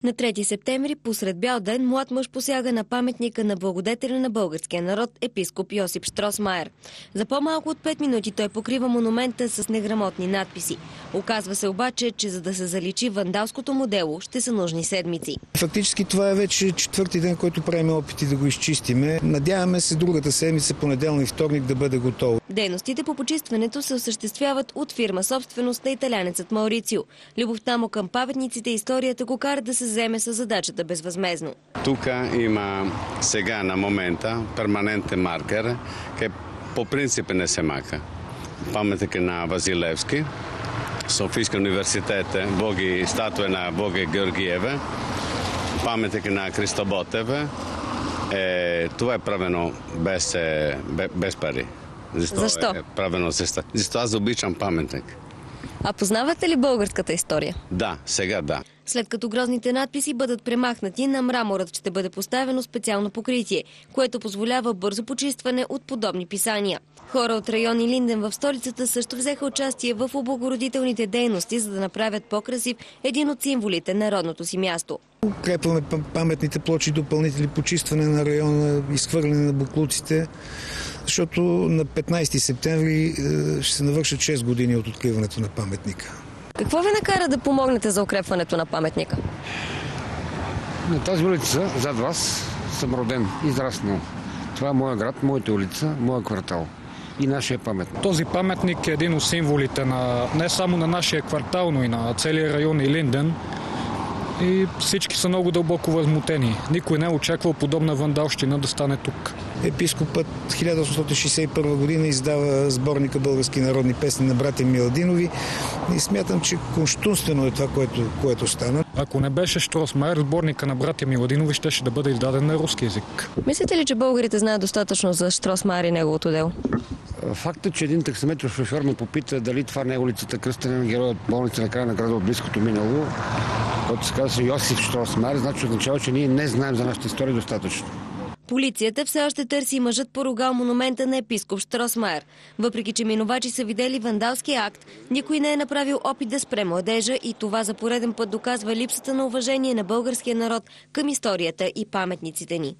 На 3 септември, посред бял ден, млад мъж посяга на паметника на благодетеля на българския народ, епископ Йосип Щросмайер. За по-малко от 5 минути той покрива монумента с неграмотни надписи. Оказва се обаче, че за да се заличи вандалското му дело, ще са нужни седмици. Фактически това е вече четвърти ден, който правим опити да го изчистиме. Надяваме се другата седмица, понеделник и вторник, да бъде готово. Дейностите по почистването се осъществяват от фирма собственост на италянецът Маурицио. Любовта му към паметниците и историята го кара да се вземе с задачата безвъзмездно. Тук има сега на момента перманентен маркер, който по принцип не се мака. Паметник на Василевски, Софийски университет, статуя на Боги Георгиева, паметник на Христо Ботев. Това е правено без пари. Защо? Е правено защото аз обичам паметник. А познавате ли българската история? Да, сега да. След като грозните надписи бъдат премахнати, на мраморът ще бъде поставено специално покритие, което позволява бързо почистване от подобни писания. Хора от район Илинден в столицата също взеха участие в облагородителните дейности, за да направят по-красив един от символите на родното си място. Укрепваме паметните плочи, допълнители, почистване на района, изхвърляне на боклуците, защото на 15 септември ще се навършат 6 години от откриването на паметника. Какво ви накара да помогнете за укрепването на паметника? На тази улица, зад вас, съм роден, израснал. Това е моя град, моята улица, моя квартал и нашия паметник. Този паметник е един от символите не само на нашия квартал, но и на целия район Илинден. И всички са много дълбоко възмутени. Никой не е очаквал подобна вандалщина да стане тук. Епископът 1861 година издава сборника български народни песни на братя Миладинови и смятам, че кощунствено е това, което стана. Ако не беше Щросмайер, сборника на братя Миладинови щеше да бъде издаден на руски език. Мислите ли, че българите знаят достатъчно за Щросмайер и неговото дело? Фактът, че един таксиметров шофьор ме попита дали това не е улицата кръстена на героя от болница на края на града от близкото минало, който се казва Йосип Щросмайер, значи означава, че ние не знаем за нашата история достатъчно. Полицията все още търси мъжът поругал монумента на епископ Щросмайер. Въпреки че минувачи са видели вандалския акт, никой не е направил опит да спре младежа и това за пореден път доказва липсата на уважение на българския народ към историята и паметниците ни.